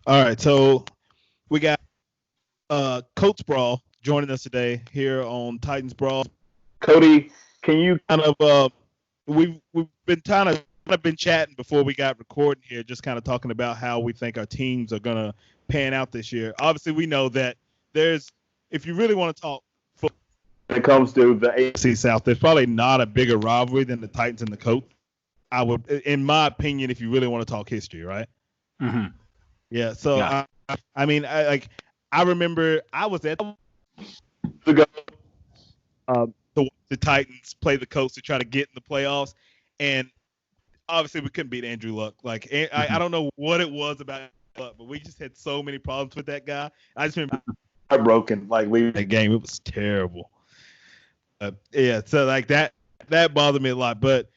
All right, so we got Colts Brawl joining us today here on Titans Brawl. Cody, can you kind of we've been kind of been chatting before we got recording here, just kind of talking about how we think our teams are gonna pan out this year. Obviously, we know that if you really want to talk football when it comes to the AFC South, there's probably not a bigger rivalry than the Titans and the Colts. I would, in my opinion, if you really want to talk history, right? Mm-hmm. Yeah. So yeah. I remember I was at the Titans play the Colts to try to get in the playoffs, and obviously we couldn't beat Andrew Luck. Like I don't know what it was about Luck, but we just had so many problems with that guy. I just remember heartbroken. Like that game, it was terrible. Yeah. So like that bothered me a lot. But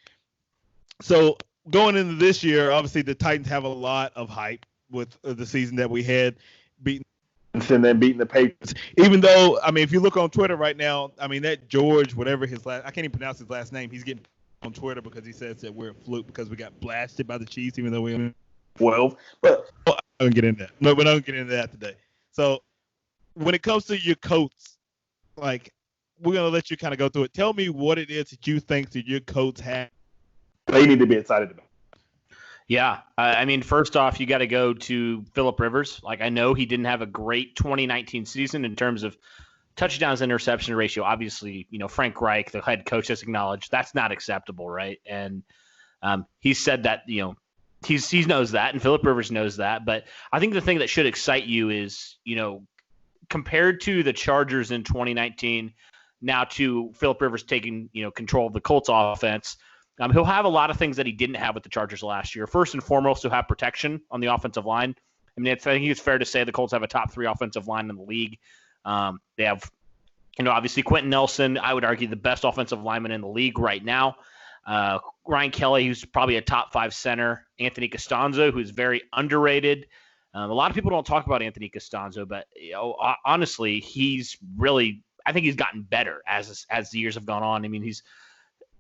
so going into this year, obviously the Titans have a lot of hype with the season that we had, beating and then beating the Patriots. Even though, I mean, if you look on Twitter right now, I mean, that George, whatever I can't even pronounce his last name, he's getting on Twitter because he says that we're a fluke because we got blasted by the Chiefs, even though we only 12. But I don't get into that. No, we don't get into that today. So when it comes to your Colts, like, we're going to let you kind of go through it. Tell me what it is that you think that your Colts have they need to be excited about. Yeah. I mean, first off, you got to go to Phillip Rivers. Like, I know he didn't have a great 2019 season in terms of touchdowns interception ratio. Obviously, Frank Reich, the head coach, has acknowledged that's not acceptable, right? And he said that, he knows that, and Phillip Rivers knows that. But I think the thing that should excite you is, compared to the Chargers in 2019, now to Phillip Rivers taking, control of the Colts offense, he'll have a lot of things that he didn't have with the Chargers last year. First and foremost, he'll have protection on the offensive line. I mean, I think it's fair to say the Colts have a top 3 offensive line in the league. They have, obviously Quentin Nelson, I would argue the best offensive lineman in the league right now. Ryan Kelly, who's probably a top 5 center. Anthony Costanzo, who's very underrated. A lot of people don't talk about Anthony Costanzo, but honestly, I think he's gotten better as the years have gone on. I mean, he's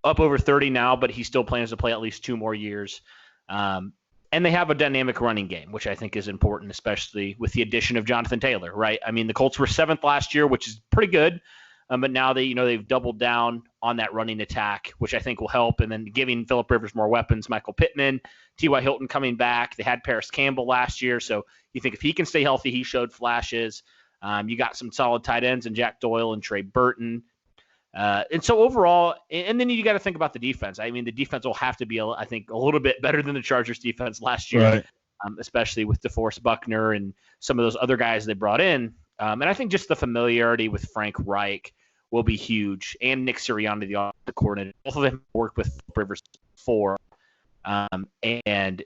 up over 30 now, but he still plans to play at least 2 more years. And they have a dynamic running game, which I think is important, especially with the addition of Jonathan Taylor, right? I mean, the Colts were 7th last year, which is pretty good. But now they've doubled down on that running attack, which I think will help. And then giving Phillip Rivers more weapons, Michael Pittman, T.Y. Hilton coming back. They had Paris Campbell last year. So you think if he can stay healthy, he showed flashes. You got some solid tight ends in Jack Doyle and Trey Burton. And so overall, and then you got to think about the defense. I mean, the defense will have to be, I think, a little bit better than the Chargers defense last year, right. Especially with DeForest Buckner and some of those other guys they brought in. And I think just the familiarity with Frank Reich will be huge, and Nick Sirianni, the offensive coordinator. Both of them worked with Rivers before. And,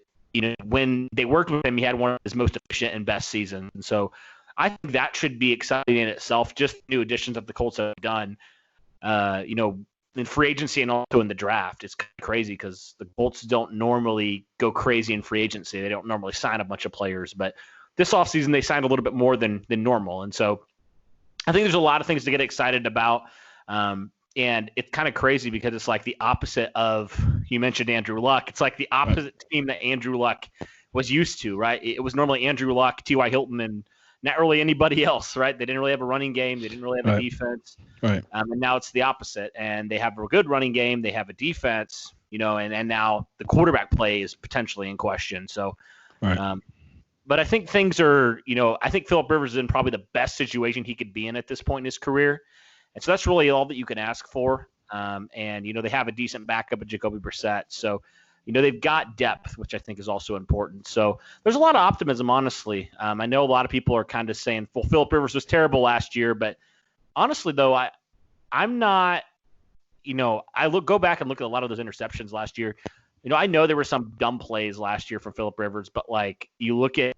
when they worked with him, he had one of his most efficient and best seasons. And so I think that should be exciting in itself, just new additions that the Colts have done. In free agency and also in the draft. It's crazy because the Colts don't normally go crazy in free agency. They don't normally sign a bunch of players, but this offseason they signed a little bit more than normal. And so I think there's a lot of things to get excited about. And it's kind of crazy because it's like the opposite of, you mentioned Andrew Luck. It's like the opposite team that Andrew Luck was used to, right? It was normally Andrew Luck, T.Y. Hilton, and not really anybody else, right? They didn't really have a running game. They didn't really have a defense. Right. And now it's the opposite. And they have a good running game. They have a defense, and now the quarterback play is potentially in question. So, right. But I think things are, I think Phillip Rivers is in probably the best situation he could be in at this point in his career. And so that's really all that you can ask for. And, they have a decent backup of Jacoby Brissett. So, they've got depth, which I think is also important. So there's a lot of optimism, honestly. I know a lot of people are kind of saying, well, Phillip Rivers was terrible last year. But honestly, though, I'm not, go back and look at a lot of those interceptions last year. I know there were some dumb plays last year from Phillip Rivers, but like you look at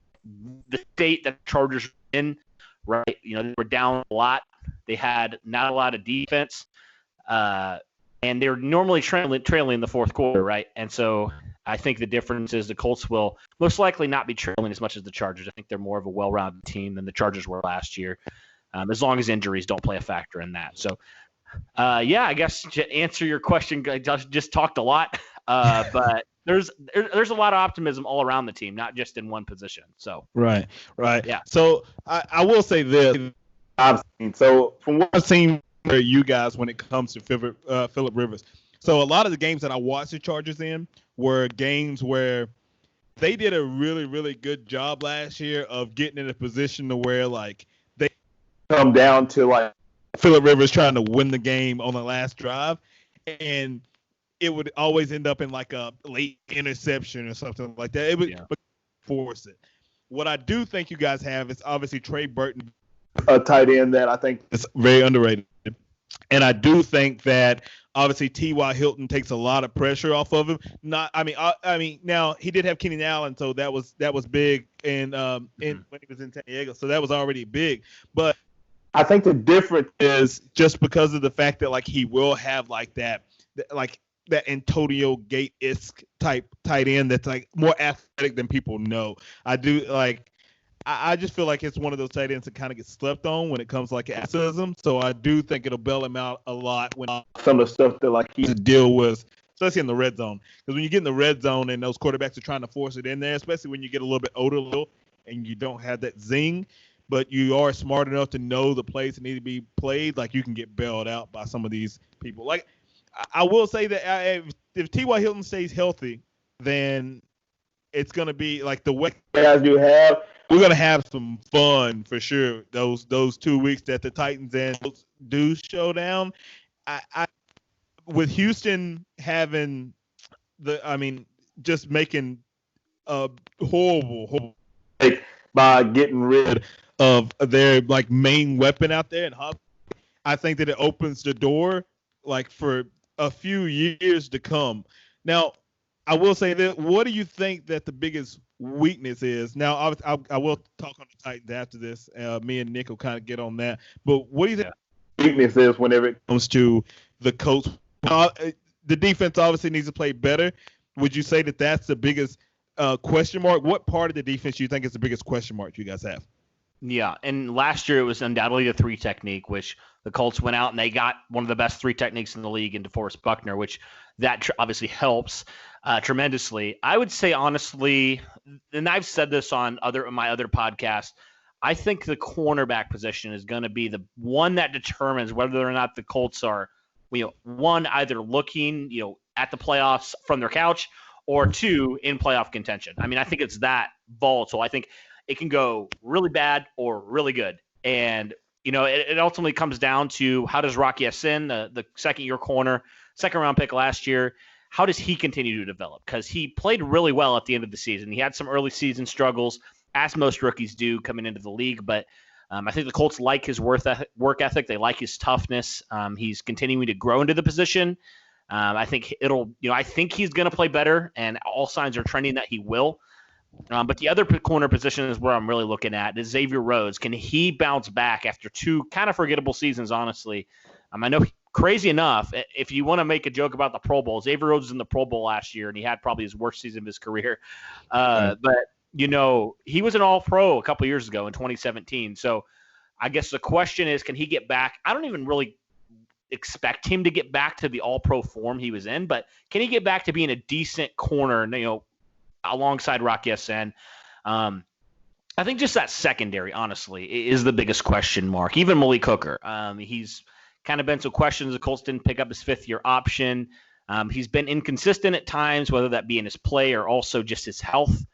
the state that the Chargers were in, right? They were down a lot. They had not a lot of defense. And they're normally trailing in the fourth quarter, right? And so I think the difference is the Colts will most likely not be trailing as much as the Chargers. I think they're more of a well-rounded team than the Chargers were last year, as long as injuries don't play a factor in that. So, I guess to answer your question, I just talked a lot. But there's a lot of optimism all around the team, not just in one position. So Right. Yeah. So I will say this. I've seen, so from what I've seen for you guys when it comes to Phillip Rivers, so a lot of the games that I watched the Chargers in were games where they did a really, really good job last year of getting in a position to where like they come down to like Phillip Rivers trying to win the game on the last drive, and it would always end up in like a late interception or something like that. It would force it. What I do think you guys have is obviously Trey Burton, a tight end that I think is very underrated. And I do think that obviously T.Y. Hilton takes a lot of pressure off of him. I mean, now he did have Keenan Allen, so that was big, and when he was in San Diego, so that was already big. But I think the difference is just because of the fact that like he will have like that Antonio Gates-esque type tight end that's like more athletic than people know. I just feel like it's one of those tight ends that kind of gets slept on when it comes to like athleticism. So I do think it'll bail him out a lot when some of the stuff that like he has to deal with, especially in the red zone. Because when you get in the red zone and those quarterbacks are trying to force it in there, especially when you get a little bit older and you don't have that zing, but you are smart enough to know the plays that need to be played, like you can get bailed out by some of these people. Like I will say that if T.Y. Hilton stays healthy, then it's going to be like the way guys you have. We're going to have some fun for sure. Those 2 weeks that the Titans and do showdown. I with Houston having just making a horrible by getting rid of their like main weapon out there, and I think that it opens the door like for a few years to come. Now, I will say that. What do you think that the biggest weakness is? Now, I will talk on the Titans after this. Me and Nick will kind of get on that. But what do you think the weakness is whenever it comes to the Colts? The defense obviously needs to play better. Would you say that that's the biggest question mark? What part of the defense do you think is the biggest question mark you guys have? Yeah, and last year it was undoubtedly the 3 technique, which the Colts went out and they got one of the best 3 techniques in the league in DeForest Buckner, which that obviously helps tremendously. I would say honestly, and I've said this on my other podcasts, I think the cornerback position is going to be the one that determines whether or not the Colts are, one, either looking, at the playoffs from their couch, or 2, in playoff contention. I mean, I think it's that volatile. I think it can go really bad or really good. And, it ultimately comes down to how does Rocky Ya-Sin, the second-year corner, second-round pick last year, how does he continue to develop? Because he played really well at the end of the season. He had some early season struggles, as most rookies do coming into the league. But I think the Colts like his work ethic. They like his toughness. He's continuing to grow into the position. I think I think he's going to play better, and all signs are trending that he will. But the other corner position is where I'm really looking at is Xavier Rhodes. Can he bounce back after 2 kind of forgettable seasons, honestly? I know, crazy enough, if you want to make a joke about the Pro Bowl, Xavier Rhodes was in the Pro Bowl last year, and he had probably his worst season of his career. But, he was an All-Pro a couple years ago in 2017. So I guess the question is, can he get back? I don't even really expect him to get back to the All-Pro form he was in, but can he get back to being a decent corner, alongside Rocky Ya-Sin? I think just that secondary, honestly, is the biggest question mark. Even Malik Hooker. He's kind of been some questions. The Colts didn't pick up his 5th-year option. He's been inconsistent at times, whether that be in his play or also just his health.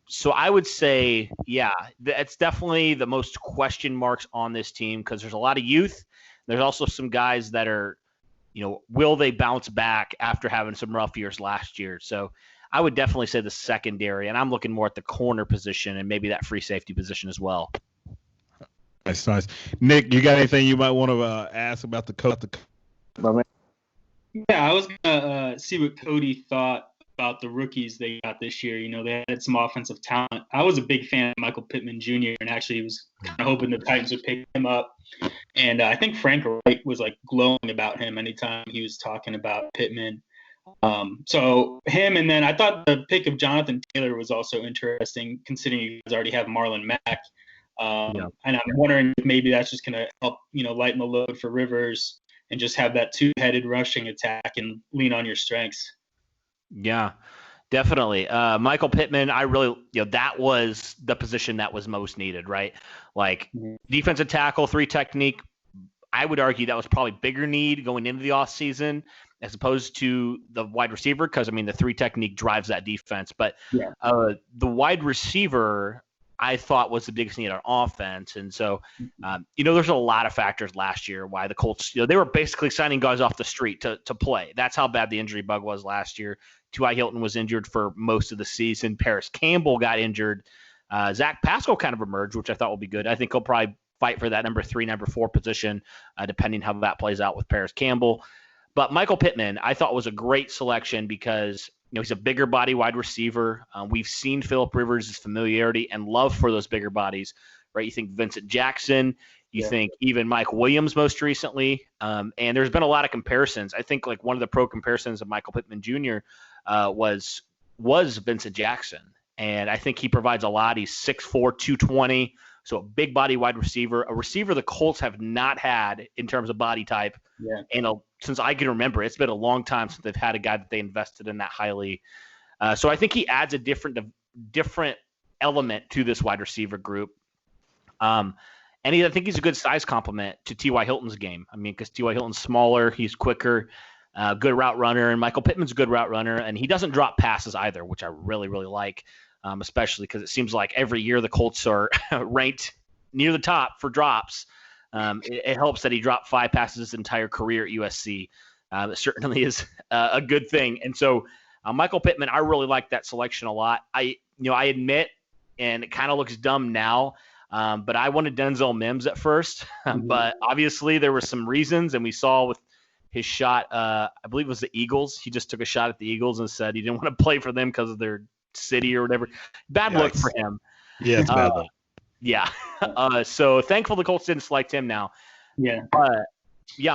So I would say, it's definitely the most question marks on this team because there's a lot of youth. There's also some guys that are, will they bounce back after having some rough years last year? So I would definitely say the secondary, and I'm looking more at the corner position and maybe that free safety position as well. Nice. Nick, you got anything you might want to ask about the Colts? Yeah, I was going to see what Cody thought about the rookies they got this year. They had some offensive talent. I was a big fan of Michael Pittman Jr. and actually was kind of hoping the Titans would pick him up. And I think Frank Wright was like glowing about him anytime he was talking about Pittman. So him, and then I thought the pick of Jonathan Taylor was also interesting, considering you guys already have Marlon Mack. And I'm wondering if maybe that's just going to help, lighten the load for Rivers and just have that 2-headed rushing attack and lean on your strengths. Yeah. Definitely. Michael Pittman, I really, that was the position that was most needed, right? Like defensive tackle, 3 technique. I would argue that was probably bigger need going into the offseason as opposed to the wide receiver because, the 3 technique drives that defense. But the wide receiver, I thought, was the biggest need on offense. And so, there's a lot of factors last year why the Colts, they were basically signing guys off the street to play. That's how bad the injury bug was last year. T.Y. Hilton was injured for most of the season. Paris Campbell got injured. Zach Pascal kind of emerged, which I thought will be good. I think he'll probably fight for that number 3, number 4 position, depending how that plays out with Paris Campbell. But Michael Pittman, I thought, was a great selection because he's a bigger body wide receiver. We've seen Phillip Rivers' familiarity and love for those bigger bodies, right? You think Vincent Jackson, you think even Mike Williams most recently, and there's been a lot of comparisons. I think like one of the pro comparisons of Michael Pittman Jr. Was Vincent Jackson, and I think he provides a lot. He's 6'4", 220, so a big body wide receiver, a receiver the Colts have not had in terms of body type. And since I can remember, it's been a long time since they've had a guy that they invested in that highly. So I think he adds a different element to this wide receiver group. And I think he's a good size complement to T.Y. Hilton's game. Because T.Y. Hilton's smaller, he's quicker, good route runner, and Michael Pittman's a good route runner, and he doesn't drop passes either, which I really, really like, especially because it seems like every year the Colts are ranked near the top for drops. It helps that he dropped 5 passes his entire career at USC. It certainly is a good thing. And so Michael Pittman, I really like that selection a lot. I admit, and it kind of looks dumb now, but I wanted Denzel Mims at first. But obviously there were some reasons, and we saw with his shot, I believe it was the Eagles. He just took a shot at the Eagles and said he didn't want to play for them because of their city or whatever. Bad look for him. Yeah, it's bad luck. Yeah. So thankful the Colts didn't select him now. Yeah.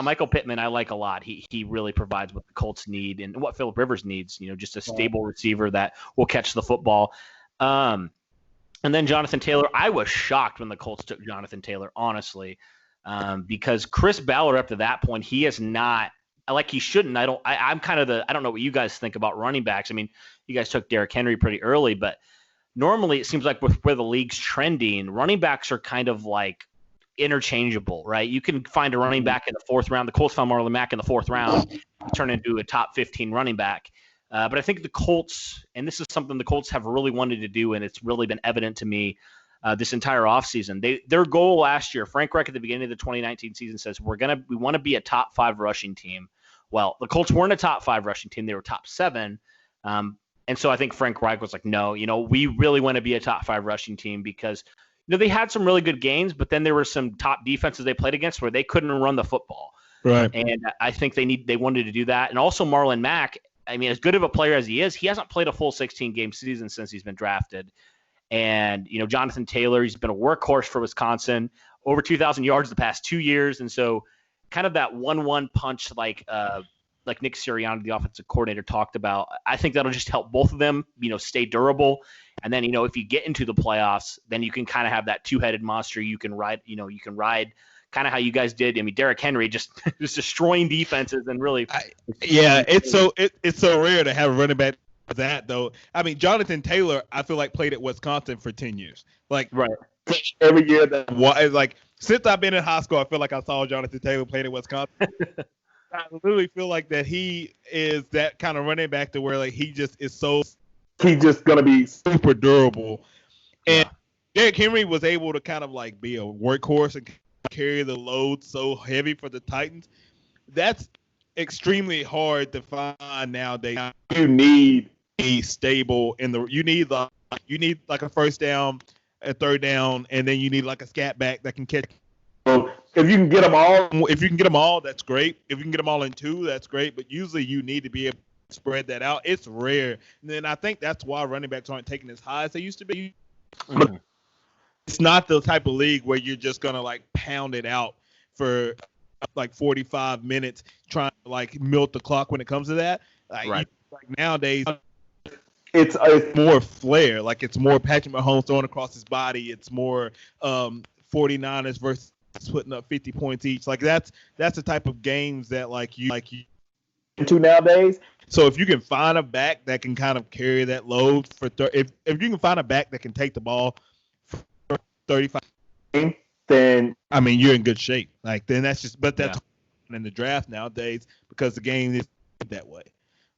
Michael Pittman I like a lot. He really provides what the Colts need and what Phillip Rivers needs, just a stable receiver that will catch the football. And then Jonathan Taylor, I was shocked when the Colts took Jonathan Taylor, honestly, because Chris Ballard up to that point, he is not like he shouldn't. I don't know what you guys think about running backs. You guys took Derrick Henry pretty early, but normally it seems like with where the league's trending, running backs are kind of like interchangeable, right? You can find a running back in the 4th round. The Colts found Marlon Mack in the 4th round. He turned into a top 15 running back. But I think the Colts, and this is something the Colts have really wanted to do, and it's really been evident to me this entire offseason. Their goal last year, Frank Reich at the beginning of the 2019 season says, we want to be a top 5 rushing team. Well, the Colts weren't a top 5 rushing team. They were top 7. And so I think Frank Reich was like, no, we really want to be a top 5 rushing team because, they had some really good games, but then there were some top defenses they played against where they couldn't run the football. Right. And I think they wanted to do that. And also Marlon Mack, as good of a player as he is, he hasn't played a full 16-game season since he's been drafted. And, Jonathan Taylor, he's been a workhorse for Wisconsin, over 2,000 yards the past 2 years. And so kind of that 1-1 punch like Nick Sirianni, the offensive coordinator, talked about. I think that'll just help both of them, stay durable. And then, if you get into the playoffs, then you can kind of have that 2-headed monster you can ride, kind of how you guys did. Derrick Henry just destroying defenses and really. It's so rare to have a running back like that, though. Jonathan Taylor, I feel like played at Wisconsin for 10 years. Right. Every year since I've been in high school, I feel like I saw Jonathan Taylor playing at Wisconsin. I literally feel like that he is that kind of running back to where he's just gonna be super durable. And Derrick Henry was able to kind of be a workhorse and carry the load so heavy for the Titans. That's extremely hard to find nowadays. You need a stable you need like a first down, a third down, and then you need like a scat back that can catch. So if you can get them all, that's great. If you can get them all in 2, that's great. But usually you need to be able to spread that out. It's rare. And then I think that's why running backs aren't taking as high as they used to be. Mm-hmm. It's not the type of league where you're just going to pound it out for 45 minutes trying to milk the clock when it comes to that. Right. Nowadays, it's more flair. It's more Patrick Mahomes throwing across his body. It's more 49ers versus putting up 50 points each. That's the type of games that you into nowadays. So if you can find a back that can kind of carry that load if you can find a back that can take the ball for 35, then I mean you're in good shape. Like then that's in the draft nowadays because the game is that way.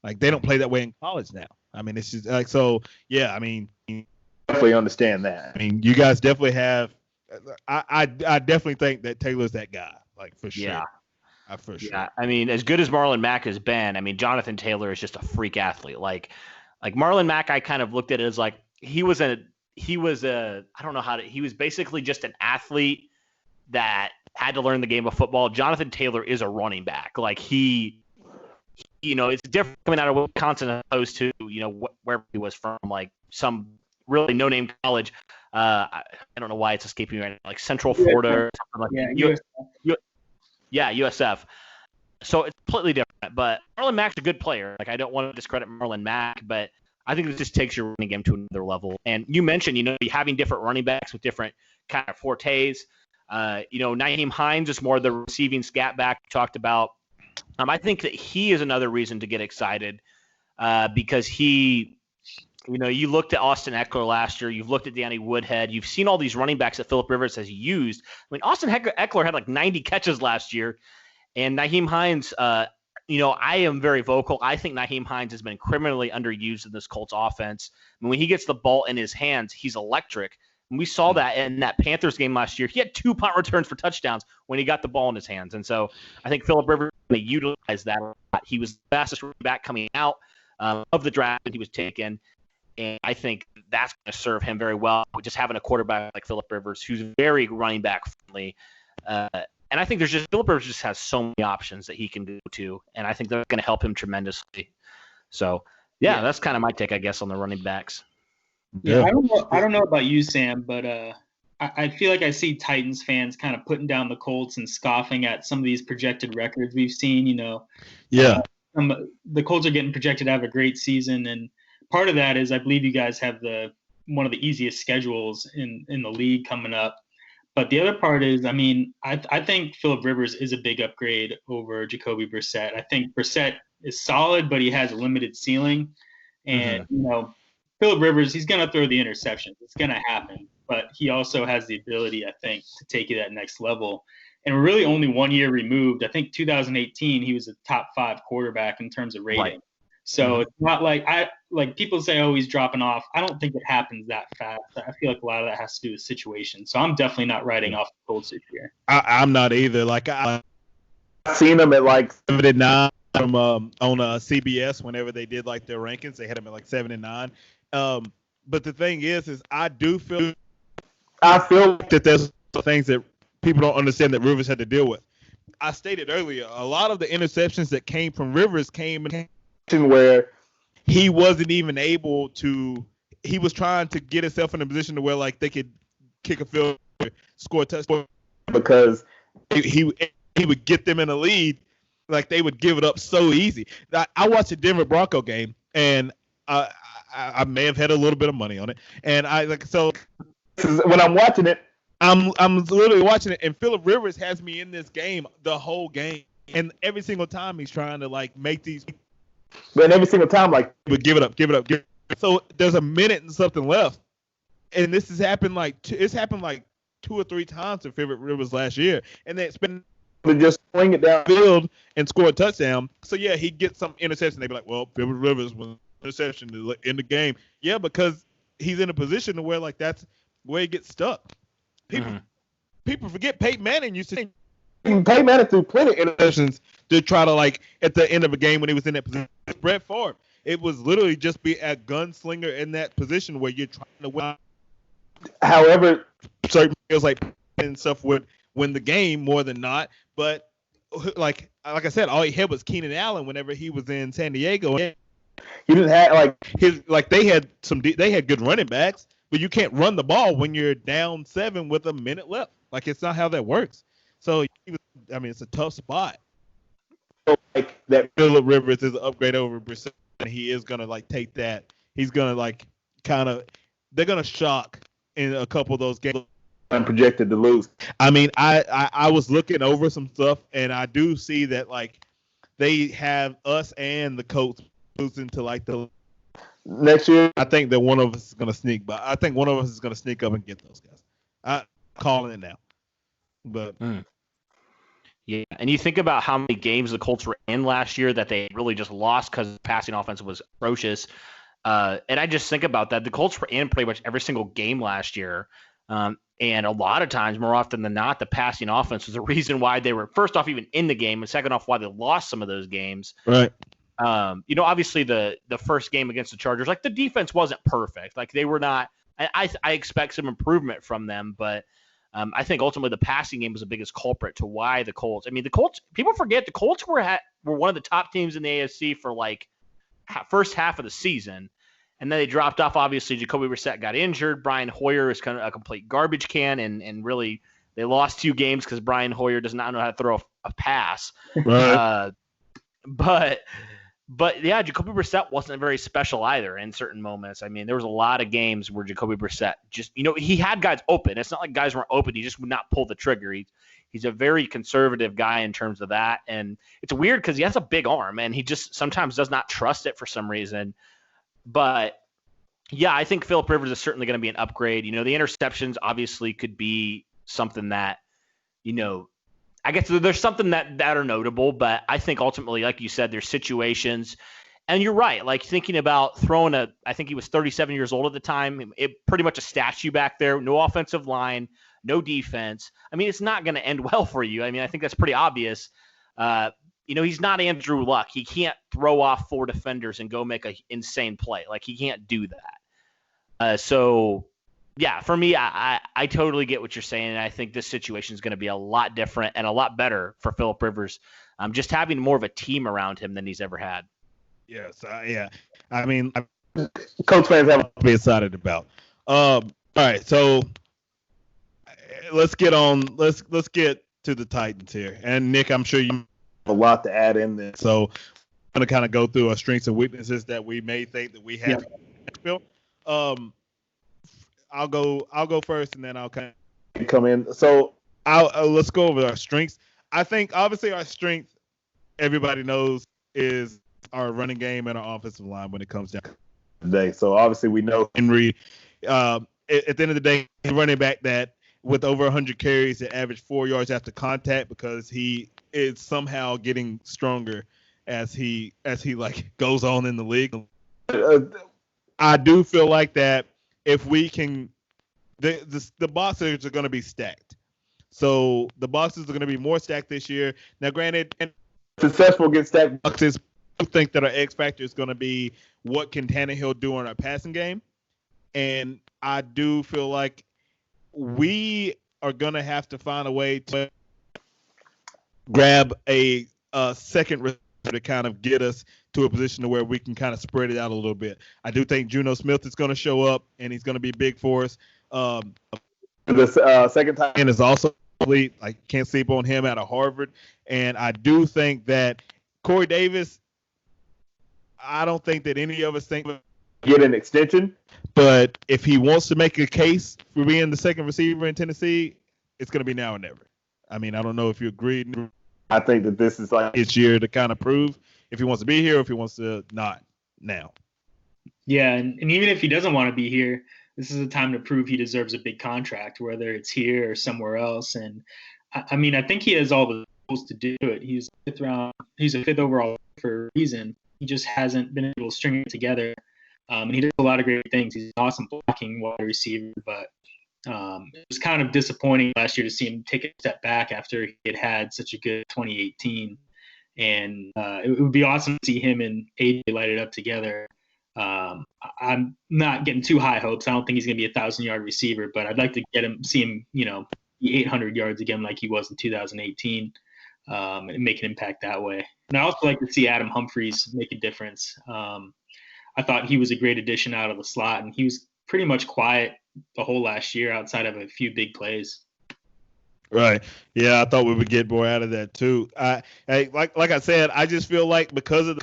Like they don't play that way in college now. I mean it's just like so. Yeah, I mean definitely understand that. I mean you guys definitely have. I definitely think that Taylor's that guy. Like for sure. Yeah. For sure. Yeah, I mean, as good as Marlon Mack has been, I mean, Jonathan Taylor is just a freak athlete. Like Marlon Mack, I kind of looked at it as like he was I don't know he was basically just an athlete that had to learn the game of football. Jonathan Taylor is a running back. Like it's different coming out of Wisconsin as opposed to, where he was from, like some really no-name college. I don't know why it's escaping me right now, like Central Florida or something like that. Yeah, USF. So it's completely different. But Marlon Mack's a good player. Like I don't want to discredit Marlon Mack, but I think it just takes your running game to another level. And you mentioned, having different running backs with different kind of fortes. Nyheim Hines is more the receiving scat back we talked about. I think that he is another reason to get excited because he, you looked at Austin Eckler last year. You've looked at Danny Woodhead. You've seen all these running backs that Phillip Rivers has used. I mean, Austin Eckler had like 90 catches last year. And Nyheim Hines, I am very vocal. I think Nyheim Hines has been criminally underused in this Colts offense. I mean, when he gets the ball in his hands, he's electric. And we saw that in that Panthers game last year. He had 2 punt returns for touchdowns when he got the ball in his hands. And so I think Phillip Rivers utilized that a lot. He was the fastest running back coming out of the draft that he was taken. And I think that's going to serve him very well, just having a quarterback like Phillip Rivers, who's very running back friendly. And I think Phillip Rivers just has so many options that he can go to, and I think they're going to help him tremendously. So, yeah, that's kind of my take, I guess, on the running backs. Yeah, I don't know about you, Sam, but I feel like I see Titans fans kind of putting down the Colts and scoffing at some of these projected records we've seen. The Colts are getting projected to have a great season, and part of that is I believe you guys have one of the easiest schedules in the league coming up. But the other part is, I mean, I think Phillip Rivers is a big upgrade over Jacoby Brissett. I think Brissett is solid, but he has a limited ceiling. And, Phillip Rivers, he's going to throw the interceptions. It's going to happen. But he also has the ability, I think, to take you that next level. And we're really only 1 year removed. I think 2018, he was a top 5 quarterback in terms of rating. Right. So it's not like people say, oh, he's dropping off. I don't think it happens that fast. I feel like a lot of that has to do with situation. So I'm definitely not writing off the Colts this year. I'm not either. Like I've seen them at like 7-9 from on CBS whenever they did like their rankings. They had them at like 7-9. But the thing is I feel that there's things that people don't understand that Rivers had to deal with. I stated earlier, a lot of the interceptions that came from Rivers came where he wasn't even able to. He was trying to get himself in a position to where like they could kick a field, score a touchdown because he would get them in a lead. Like they would give it up so easy. I watched a Denver Bronco game and I may have had a little bit of money on it, and when I'm watching it, I'm literally watching it, and Phillip Rivers has me in this game the whole game, and every single time he's trying to like make these. But every single time, like, he would give it up. So there's a minute and something left, and this has happened it's happened like 2 or 3 times to Phillip Rivers last year, and they spend just swing it downfield and score a touchdown. So yeah, he gets some interception. They be like, well, Phillip Rivers was interception in the game. Yeah, because he's in a position where like that's where he gets stuck. People forget Peyton Manning used to. Peyton Manning threw plenty of interceptions to try to like at the end of a game when he was in that position. Brett Favre, it was literally just be a gunslinger in that position where you're trying to win. However, certain players like and stuff would win the game more than not. But like I said, all he had was Keenan Allen whenever he was in San Diego. He didn't have they had good running backs, but you can't run the ball when you're down 7 with a minute left. Like it's not how that works. So it's a tough spot. So, like that Phillip Rivers is an upgrade over Brissett, and he is gonna like take that. He's gonna like they're gonna shock in a couple of those games. I'm projected to lose. I mean, I was looking over some stuff, and I do see that like they have us and the Colts losing to like the next year. I think that one of us is going to sneak, but I think one of us is going to sneak up and get those guys. I'm calling it now. But yeah, and you think about how many games the Colts were in last year that they really just lost because the passing offense was atrocious. And I just think about that. The Colts were in pretty much every single game last year. And a lot of times, more often than not, the passing offense was the reason why they were, first off, even in the game, and second off, why they lost some of those games. Right. Obviously the first game against the Chargers, like the defense wasn't perfect. Like they were not. I expect some improvement from them, but I think ultimately the passing game was the biggest culprit to why the Colts. I mean, the Colts. People forget the Colts were one of the top teams in the AFC for like first half of the season. And then they dropped off. Obviously, Jacoby Brissett got injured. Brian Hoyer is kind of a complete garbage can, and really they lost 2 games because Brian Hoyer does not know how to throw a pass. Right. But yeah, Jacoby Brissett wasn't very special either in certain moments. I mean, there was a lot of games where Jacoby Brissett just, he had guys open. It's not like guys weren't open. He just would not pull the trigger. He's a very conservative guy in terms of that. And it's weird because he has a big arm, and he just sometimes does not trust it for some reason. But yeah, I think Philip Rivers is certainly going to be an upgrade. The interceptions obviously could be something that, I guess there's something that are notable, but I think ultimately, like you said, there's situations, and you're right. Like thinking about throwing I think he was 37 years old at the time. It pretty much a statue back there, no offensive line, no defense. I mean, it's not going to end well for you. I mean, I think that's pretty obvious. He's not Andrew Luck. He can't throw off 4 defenders and go make an insane play. Like he can't do that. So yeah, for me, I totally get what you're saying, and I think this situation is going to be a lot different and a lot better for Philip Rivers. Just having more of a team around him than he's ever had. Yes, yeah. I mean, Colts fans have to be excited about. All right, so let's get to the Titans here. And Nick, I'm sure you have a lot to add in there. So I'm going to kind of go through our strengths and weaknesses that we may think that we have. Yeah. I'll go first, and then I'll kind of come in. So let's go over our strengths. I think obviously our strength, everybody knows, is our running game and our offensive line when it comes down today. So obviously we know Henry. At the end of the day, he's running back that with over 100 carries that average 4 yards after contact because he is somehow getting stronger as he like goes on in the league. I do feel like that. If we can, the boxes are going to be stacked. So the boxes are going to be more stacked this year. Now, granted, successful against stacked boxes, I think that our X factor is going to be what can Tannehill do in our passing game. And I do feel like we are going to have to find a way to grab a second receiver to kind of get us to a position to where we can kind of spread it out a little bit. I do think Juno Smith is going to show up, and he's going to be big for us. The second tight end is also elite. I can't sleep on him out of Harvard. And I do think that Corey Davis, I don't think that any of us think get an extension. But if he wants to make a case for being the second receiver in Tennessee, it's going to be now or never. I mean, I don't know if you agree. I think that this is like his year to kind of prove if he wants to be here or if he wants to not now. Yeah, and even if he doesn't want to be here, this is a time to prove he deserves a big contract, whether it's here or somewhere else. And I mean, I think he has all the tools to do it. He's a fifth overall for a reason. He just hasn't been able to string it together. And he does a lot of great things. He's an awesome blocking wide receiver, but it was kind of disappointing last year to see him take a step back after he had such a good 2018. And it would be awesome to see him and AJ light it up together. I'm not getting too high hopes. I don't think he's going to be a 1,000-yard receiver, but I'd like to see him, be 800 yards again like he was in 2018, and make an impact that way. And I also like to see Adam Humphries make a difference. I thought he was a great addition out of the slot, and he was pretty much quiet the whole last year outside of a few big plays. Right. Yeah, I thought we would get more out of that too. Like I said, I just feel like because of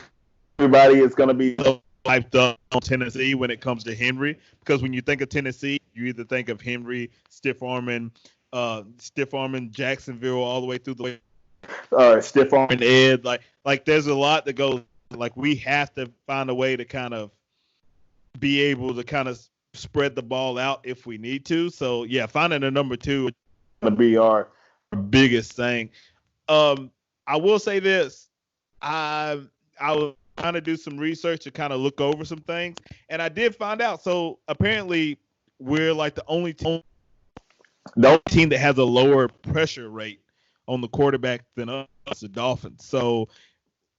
everybody is going to be so hyped up on Tennessee when it comes to Henry. Because when you think of Tennessee, you either think of Henry stiff arming Jacksonville all the way through the way stiff arming Ed. Like there's a lot that goes like we have to find a way to kind of be able to kind of spread the ball out if we need to. So yeah, finding a number 2 would be our biggest thing. I will say this. I was trying to do some research to kind of look over some things, and I did find out. So apparently, we're like the only team that has a lower pressure rate on the quarterback than us, the Dolphins. So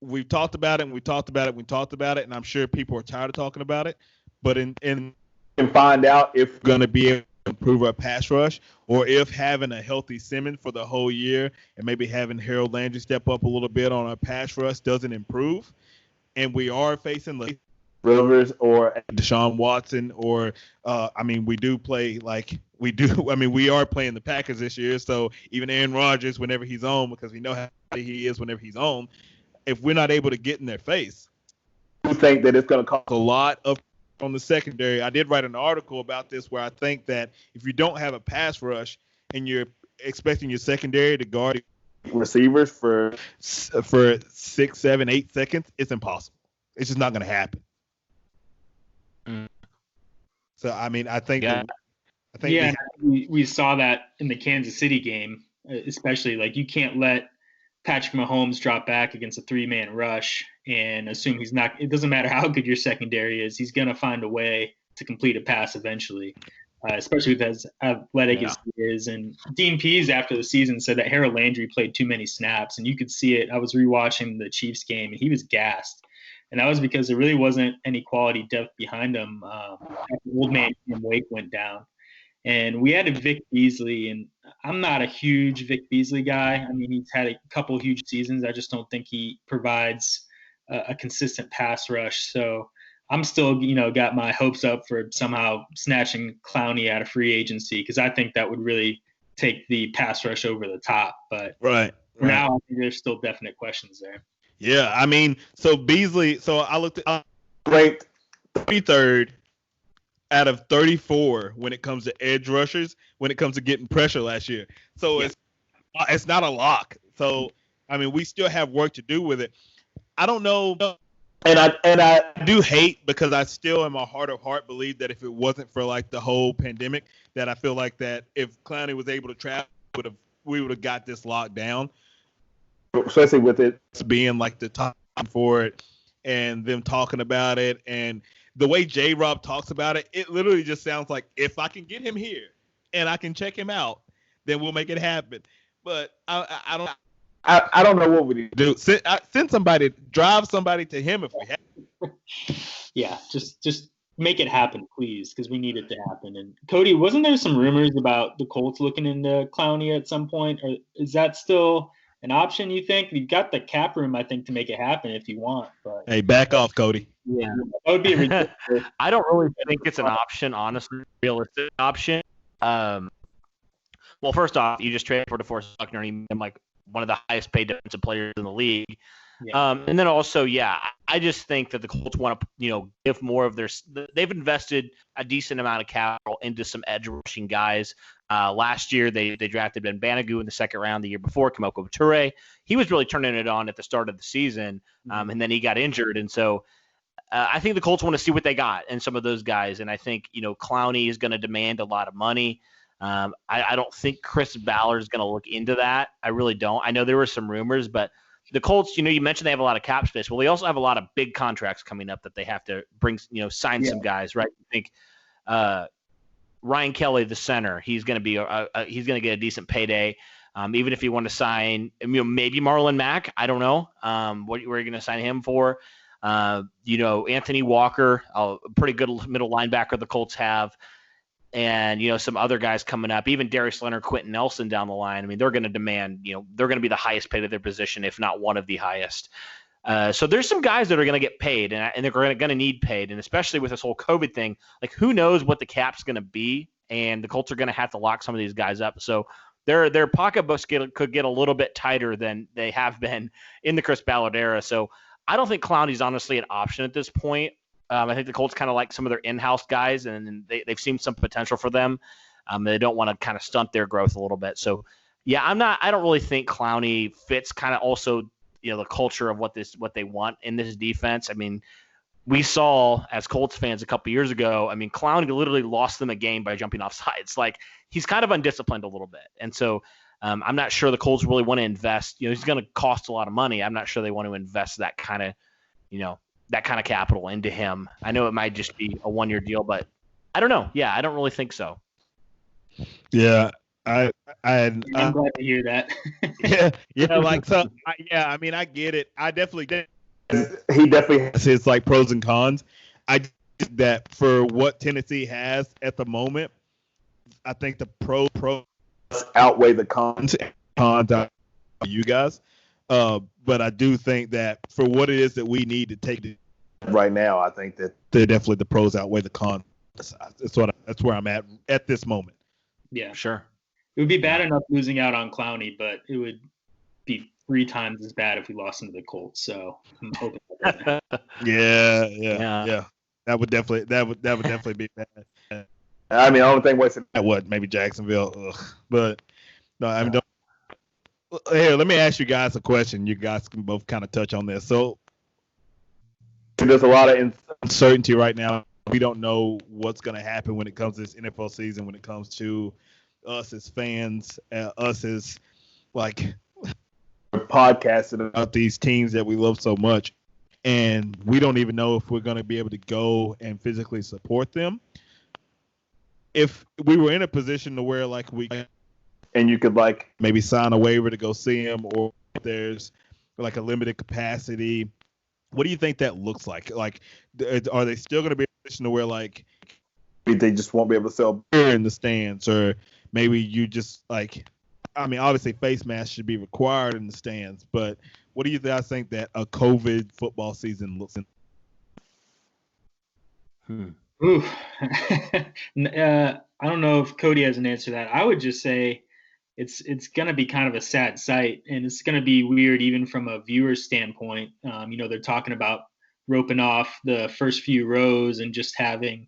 we've talked about it, and we talked about it, and I'm sure people are tired of talking about it. But in find out if we're going to be able to improve our pass rush, or if having a healthy Simmons for the whole year and maybe having Harold Landry step up a little bit on our pass rush doesn't improve, and we are facing the Rivers or Deshaun Watson, or we do play like we do. I mean, we are playing the Packers this year, so even Aaron Rodgers, whenever he's on, because we know how he is whenever he's on, if we're not able to get in their face, I think that it's going to cost a lot of on the secondary. I did write an article about this where I think that if you don't have a pass rush and you're expecting your secondary to guard receivers for 6, 7, 8 seconds, it's impossible. It's just not going to happen. So I mean, I think we saw that in the Kansas City game, especially. Like, you can't let Patrick Mahomes drop back against a 3-man rush and assume he's not. It doesn't matter how good your secondary is; he's going to find a way to complete a pass eventually, especially with as athletic as he is. And Dean Pease, after the season, said that Harold Landry played too many snaps, and you could see it. I was rewatching the Chiefs game, and he was gassed. And that was because there really wasn't any quality depth behind him after old man Tim Wake went down. And we added Vic Beasley, and I'm not a huge Vic Beasley guy. I mean, he's had a couple huge seasons. I just don't think he provides a consistent pass rush. So I'm still, got my hopes up for somehow snatching Clowney out of free agency, because I think that would really take the pass rush over the top. But right. now I think there's still definite questions there. Yeah, I mean, so Beasley. So I looked at ranked 33rd out of 34 when it comes to edge rushers, when it comes to getting pressure last year. So it's not a lock. So I mean, we still have work to do with it. I don't know, and I do hate, because I still in my heart of heart believe that if it wasn't for like the whole pandemic, that I feel like that if Clowney was able to travel, we would have got this locked down. Especially with it being like the time for it and them talking about it, and the way J-Rob talks about it, it literally just sounds like, if I can get him here and I can check him out, then we'll make it happen. But I don't know what we do. Send somebody, drive somebody to him if we have. Yeah, just make it happen, please, because we need it to happen. And Cody, wasn't there some rumors about the Colts looking into Clowney at some point? Or is that still an option, you think? You've got the cap room, I think, to make it happen if you want. But hey, back off, Cody. Yeah, that would be ridiculous. I don't really think it's an option, honestly, realistic option. Well, first off, you just traded for DeForest Buckner, and he made him like one of the highest paid defensive players in the league. Yeah. And then also, I just think that the Colts want to, give more of their – they've invested a decent amount of capital into some edge rushing guys. Last year, they drafted Ben Banogu in the second round. The year before, Kemoko Toure. He was really turning it on at the start of the season, and then he got injured. And so I think the Colts want to see what they got in some of those guys. And I think, Clowney is going to demand a lot of money. I don't think Chris Ballard is going to look into that. I really don't. I know there were some rumors, but the Colts, you mentioned they have a lot of cap space. Well, they also have a lot of big contracts coming up that they have to bring, sign some guys, right? I think Ryan Kelly, the center, he's going to be he's going to get a decent payday. Even if you want to sign, maybe Marlon Mack, I don't know. What are you going to sign him for? Anthony Walker, a pretty good middle linebacker the Colts have. And, some other guys coming up, even Darius Leonard, Quentin Nelson down the line. I mean, they're going to demand, they're going to be the highest paid of their position, if not one of the highest. So there's some guys that are going to get paid, and they're going to need paid. And especially with this whole COVID thing, like, who knows what the cap's going to be, and the Colts are going to have to lock some of these guys up. So their pocketbooks could get a little bit tighter than they have been in the Chris Ballard era. So I don't think Clowney's honestly an option at this point. I think the Colts kind of like some of their in-house guys, and they've seen some potential for them. They don't want to kind of stunt their growth a little bit. So, I don't really think Clowney fits kind of also the culture of what they want in this defense. I mean, we saw as Colts fans a couple years ago, I mean, Clowney literally lost them a game by jumping off sides. Like, he's kind of undisciplined a little bit. And so I'm not sure the Colts really want to invest. He's going to cost a lot of money. I'm not sure they want to invest that kind of capital into him. I know it might just be a one-year deal, but I don't know. Yeah, I don't really think so. Yeah, I'm glad to hear that. I mean, I get it. I definitely did. He definitely has his like pros and cons. I think that for what Tennessee has at the moment, I think the pros outweigh the cons. Cons out you guys, but I do think that for what it is that we need to take right now, I think that they're definitely the pros outweigh the cons. That's where I'm at this moment. Yeah, sure. It would be bad enough losing out on Clowney, but it would be 3 times as bad if we lost into the Colts. So I'm hoping. Yeah. That would definitely be bad. I mean, I don't think maybe Jacksonville, but no, I mean, here, let me ask you guys a question. You guys can both kind of touch on this. So there's a lot of uncertainty right now. We don't know what's going to happen when it comes to this NFL season, when it comes to us as fans, us as like podcasting about these teams that we love so much. And we don't even know if we're going to be able to go and physically support them. If we were in a position to where like and you could like maybe sign a waiver to go see them, or if there's like a limited capacity, what do you think that looks like? Like, are they still going to be in a position to where like they just won't be able to sell beer in the stands, or maybe you just like, I mean, obviously face masks should be required in the stands, but what do you guys think that a COVID football season looks like? Ooh. I don't know if Cody has an answer to that. I would just say it's going to be kind of a sad sight, and it's going to be weird even from a viewer standpoint. They're talking about roping off the first few rows and just having,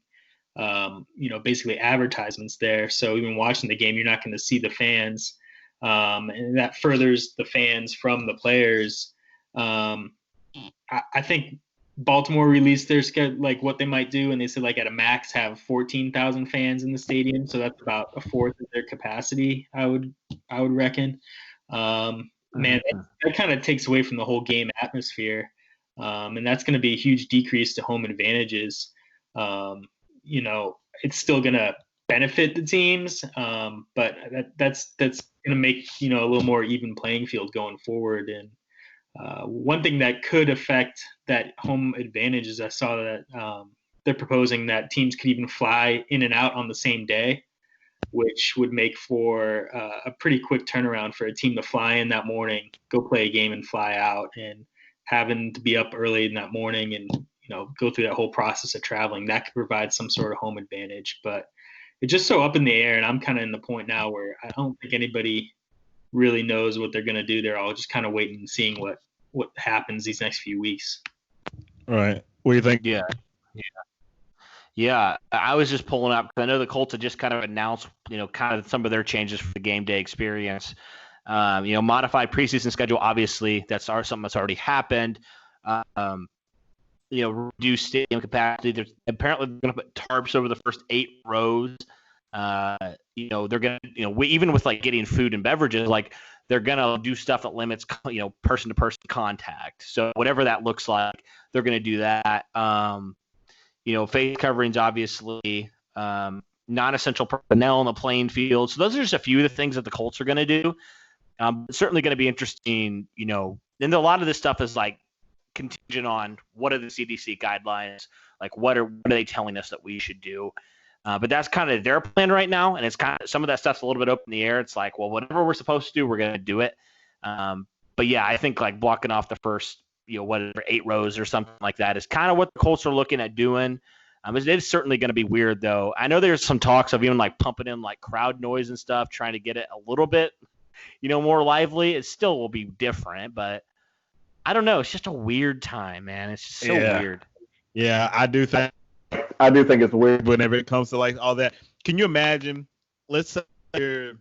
basically advertisements there. So even watching the game, you're not going to see the fans, and that furthers the fans from the players. I think Baltimore released their schedule, like what they might do, and they said like at a max have 14,000 fans in the stadium, so that's about a fourth of their capacity. I would reckon. Man, that kind of takes away from the whole game atmosphere, and that's going to be a huge decrease to home advantages. It's still going to benefit the teams, but that's going to make a little more even playing field going forward. And one thing that could affect that home advantage is I saw that they're proposing that teams could even fly in and out on the same day, which would make for a pretty quick turnaround for a team to fly in that morning, go play a game and fly out, and having to be up early in that morning and go through that whole process of traveling. That could provide some sort of home advantage, but it's just so up in the air, and I'm kind of in the point now where I don't think anybody really knows what they're going to do. They're all just kind of waiting and seeing what happens these next few weeks. All right. What do you think? Yeah. I was just pulling up because I know the Colts had just kind of announced, kind of some of their changes for the game day experience. Modified preseason schedule, obviously, that's something that's already happened. Reduced stadium capacity. They're apparently going to put tarps over the first 8 rows. They're going to, even with like getting food and beverages, like they're going to do stuff that limits, person-to-person contact. So whatever that looks like, they're going to do that. Face coverings, obviously, non-essential personnel on the playing field. So those are just a few of the things that the Colts are going to do. It's certainly going to be interesting, and a lot of this stuff is like contingent on what are the CDC guidelines, like what are they telling us that we should do. But that's kind of their plan right now, and it's kind of some of that stuff's a little bit up in the air. It's like, well, whatever we're supposed to do, we're going to do it. But yeah, I think like blocking off the first, 8 rows or something like that is kind of what the Colts are looking at doing. It is certainly going to be weird, though. I know there's some talks of even like pumping in like crowd noise and stuff, trying to get it a little bit, more lively. It still will be different, but I don't know. It's just a weird time, man. It's just so weird. Yeah, I do think it's weird whenever it comes to like all that. Can you imagine? Let's say it's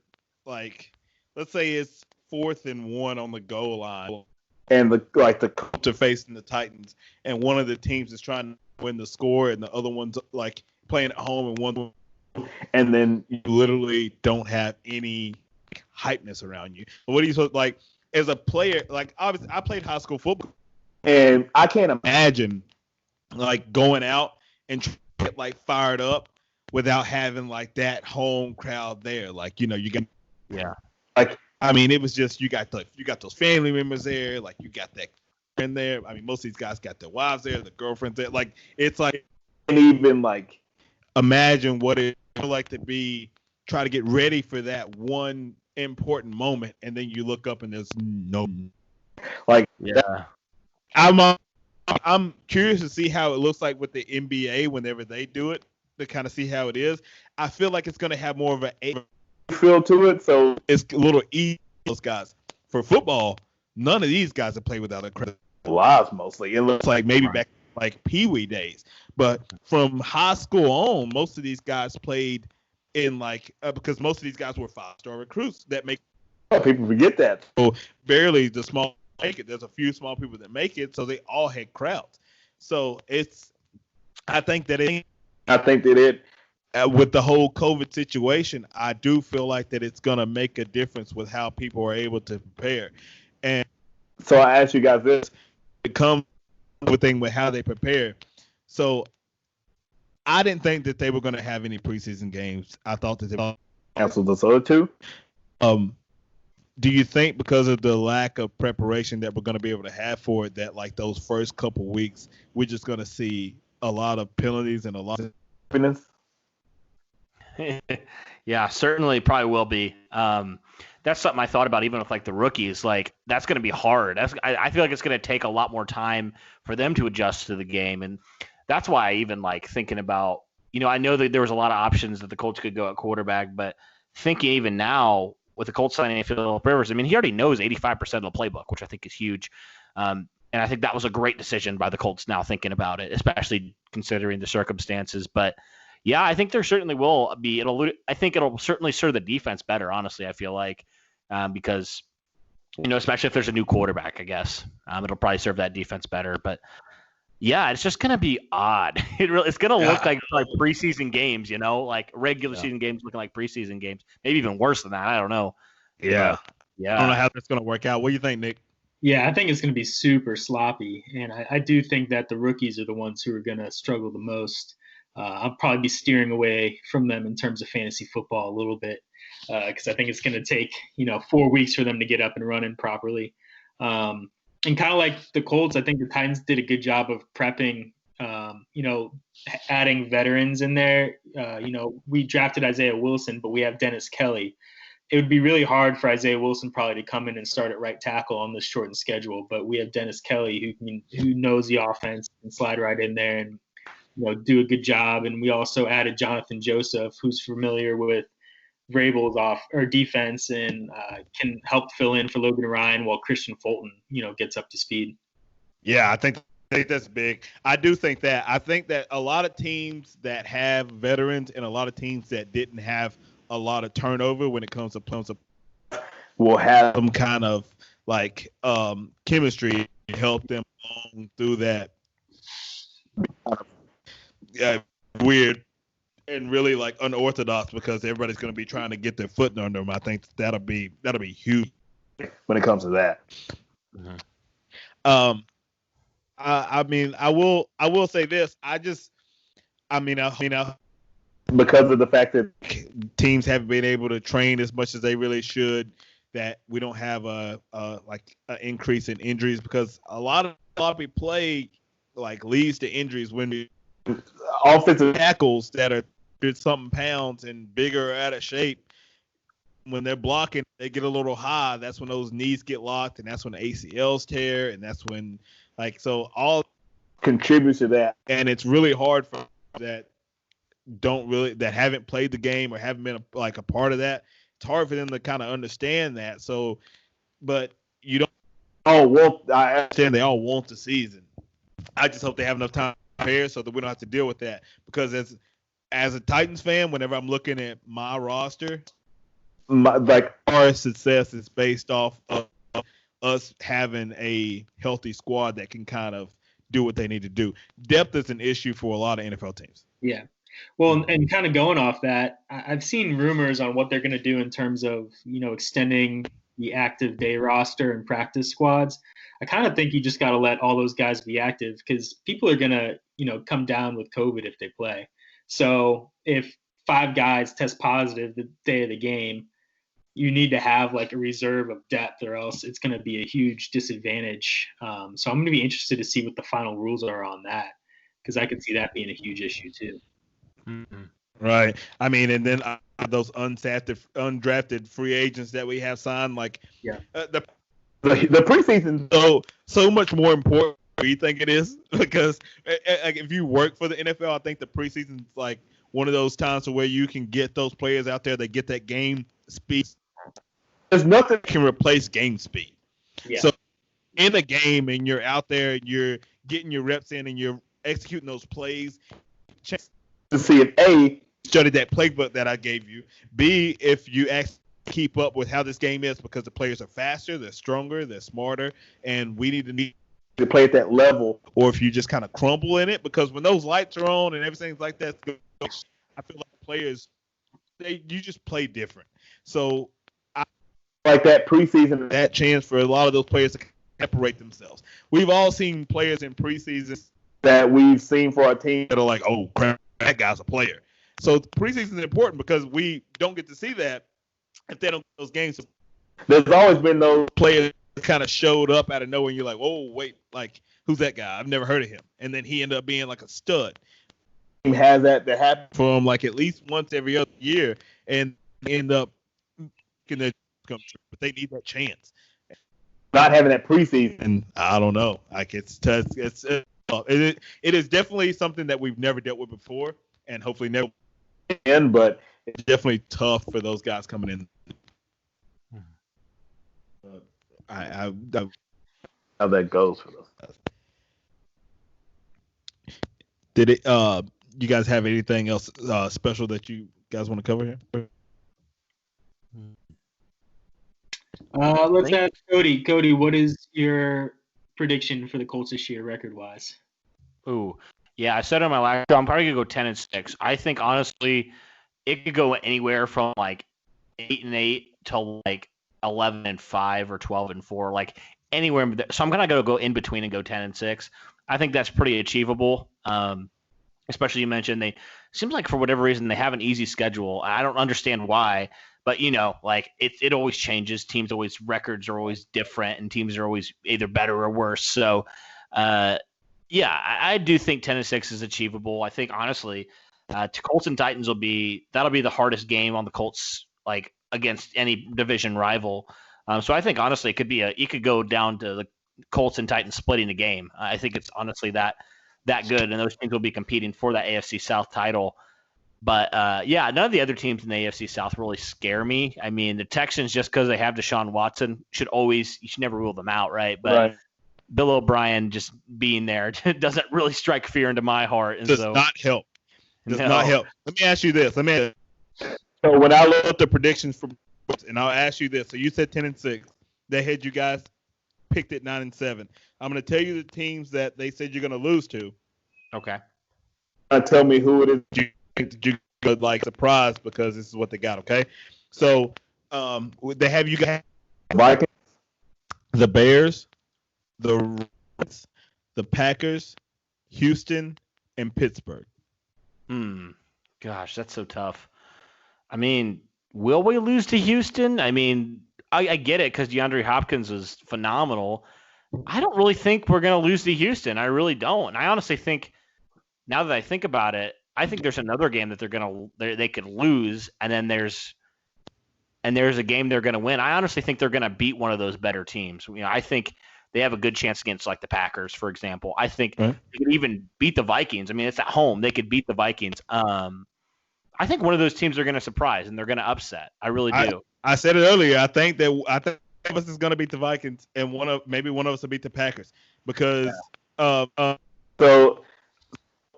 4th and 1 on the goal line. and the Colts are facing the Titans, and one of the teams is trying to win the score, and the other one's like playing at home, and one, and then you literally don't have any hypeness around you. What do you like as a player? Like obviously, I played high school football, and I can't imagine like going out and trying to get like fired up without having like that home crowd there. Like, you know, you got like, I mean, it was just you got those family members there, like you got that in there. I mean, most of these guys got their wives there, their girlfriends there. Like it's like, and even like imagine what it would like to be, try to get ready for that one important moment, and then you look up and there's no like I'm curious to see how it looks like with the NBA whenever they do it, to kind of see how it is. I feel like it's going to have more of a feel to it, so it's a little easy for those guys. For football, none of these guys have played without a crowd. lives mostly. It looks like maybe back like Pee Wee days, but from high school on, most of these guys played in like because most of these guys were 5-star recruits that make people forget that. So barely the small make it. There's a few small people that make it, so they all had crowds. So I think that with the whole COVID situation, I do feel like that it's gonna make a difference with how people are able to prepare. And so I ask you guys this: it comes with thing with how they prepare. So I didn't think that they were gonna have any preseason games. I thought that they canceled those other two. Do you think because of the lack of preparation that we're going to be able to have for it, that like those first couple weeks, we're just going to see a lot of penalties and a lot of happiness? Yeah, certainly probably will be. That's something I thought about even with like the rookies. Like that's going to be hard. I feel like it's going to take a lot more time for them to adjust to the game. And that's why I even like thinking about, you know, I know that there was a lot of options that the Colts could go at quarterback, but thinking even now, with the Colts signing Philip Rivers, I mean, he already knows 85% of the playbook, which I think is huge. And I think that was a great decision by the Colts now thinking about it, especially considering the circumstances. But, yeah, I think there certainly will be. I think it'll certainly serve the defense better, honestly, I feel like, because, you know, especially if there's a new quarterback, I guess. It'll probably serve that defense better. But, yeah, it's just going to be odd. It's going to look like preseason games, you know, like regular season games looking like preseason games. Maybe even worse than that. I don't know. Yeah. I don't know how that's going to work out. What do you think, Nick? Yeah, I think it's going to be super sloppy. And I do think that the rookies are the ones who are going to struggle the most. I'll probably be steering away from them in terms of fantasy football a little bit because I think it's going to take, 4 weeks for them to get up and running properly. And kind of like the Colts, I think the Titans did a good job of prepping, adding veterans in there. We drafted Isaiah Wilson, but we have Dennis Kelly. It would be really hard for Isaiah Wilson probably to come in and start at right tackle on this shortened schedule, but we have Dennis Kelly who knows the offense and slide right in there and do a good job. And we also added Jonathan Joseph, who's familiar with Vrabel's defense and can help fill in for Logan Ryan while Christian Fulton, gets up to speed. Yeah, I think that's big. I do think that. I think that a lot of teams that have veterans and a lot of teams that didn't have a lot of turnover when it comes to players will have some kind of like chemistry to help them along through that weird and really like unorthodox, because everybody's going to be trying to get their foot under them. I think that'll be huge when it comes to that. Mm-hmm. I mean, I will say this. Because of the fact that teams haven't been able to train as much as they really should, that we don't have an increase in injuries, because a lot of people play like leads to injuries when offensive tackles that are something pounds and bigger out of shape, when they're blocking, they get a little high. That's when those knees get locked, and that's when the ACLs tear, and that's when all contributes to that. And it's really hard for that haven't played the game or haven't been a part of that. It's hard for them to kind of understand that. So, but you don't. Oh well, I understand they all want the season. I just hope they have enough time to prepare so that we don't have to deal with that. Because as a Titans fan, whenever I'm looking at my roster, our success is based off of us having a healthy squad that can kind of do what they need to do. Depth is an issue for a lot of NFL teams. Yeah. Well, and kind of going off that, I've seen rumors on what they're going to do in terms of, extending the active day roster and practice squads. I kind of think you just got to let all those guys be active because people are going to, come down with COVID if they play. So if 5 guys test positive the day of the game, you need to have like a reserve of depth or else it's going to be a huge disadvantage. So I'm going to be interested to see what the final rules are on that because I can see that being a huge issue too. Mm-hmm. Right. I mean, and then those undrafted free agents that we have signed, the preseason. So much more important than you think it is because if you work for the NFL, I think the preseason is like one of those times where you can get those players out there that get that game speed. There's nothing that can replace game speed. Yeah. So in the game and you're out there, you're getting your reps in and you're executing those plays. To see if A, study that playbook that I gave you. B, if you actually keep up with how this game is because the players are faster, they're stronger, they're smarter, and we need to play at that level. Or if you just kind of crumble in it because when those lights are on and everything's like that, I feel like players, you just play different. So like that preseason, that chance for a lot of those players to separate themselves. We've all seen players in preseason that we've seen for our team that are like, oh, crap, that guy's a player. So preseason is important because we don't get to see that if they don't get those games. There's always been those players that kind of showed up out of nowhere and you're like, oh, wait, like, who's that guy? I've never heard of him. And then he ended up being like a stud. He has that happen for him like at least once every other year and end up getting that come true. But they need that chance. Not having that preseason, I don't know. Like it is definitely something that we've never dealt with before, and hopefully never. But it's definitely tough for those guys coming in. I how that goes for those guys. Did it? You guys have anything else special that you guys want to cover here? Let's ask Cody. Cody, what is your prediction for the Colts this year, record-wise? Ooh, yeah, I said on my last show, I'm probably gonna go 10-6. I think honestly, it could go anywhere from like 8-8 to like 11-5 or 12-4, like anywhere. So I'm gonna go in between and go 10-6. I think that's pretty achievable. Especially you mentioned they seems like for whatever reason they have an easy schedule. I don't understand why. But, like it always changes. Records are always different, and teams are always either better or worse. So, yeah, I do think 10-6 is achievable. I think, honestly, to Colts and Titans that'll be the hardest game on the Colts, like against any division rival. So I think, honestly, it could go down to the Colts and Titans splitting the game. I think it's honestly that good, and those teams will be competing for that AFC South title. But, yeah, none of the other teams in the AFC South really scare me. I mean, the Texans, just because they have Deshaun Watson, you should never rule them out, right? But right. Bill O'Brien just being there doesn't really strike fear into my heart. And does not help. Not help. Let me ask you this. So when I look at the predictions for, and I'll ask you this. So you said 10-6. They had you guys picked at 9-7. I'm going to tell you the teams that they said you're going to lose to. Okay. Tell me who it is. You could like surprised because this is what they got. Okay, so they have you guys Vikings, the Bears, the Reds, the Packers, Houston, and Pittsburgh. Gosh, that's so tough. I mean, will we lose to Houston? I mean, I get it because DeAndre Hopkins is phenomenal. I don't really think we're going to lose to Houston. I really don't. And I honestly think, now that I think about it, I think there's another game that they could lose, and then there's a game they're going to win. I honestly think they're going to beat one of those better teams. I think they have a good chance against like the Packers, for example. I think they could even beat the Vikings. I mean, it's at home. They could beat the Vikings. I think one of those teams are going to surprise and they're going to upset. I really do. I said it earlier. I think one of us is going to beat the Vikings, and maybe one of us will beat the Packers because. So.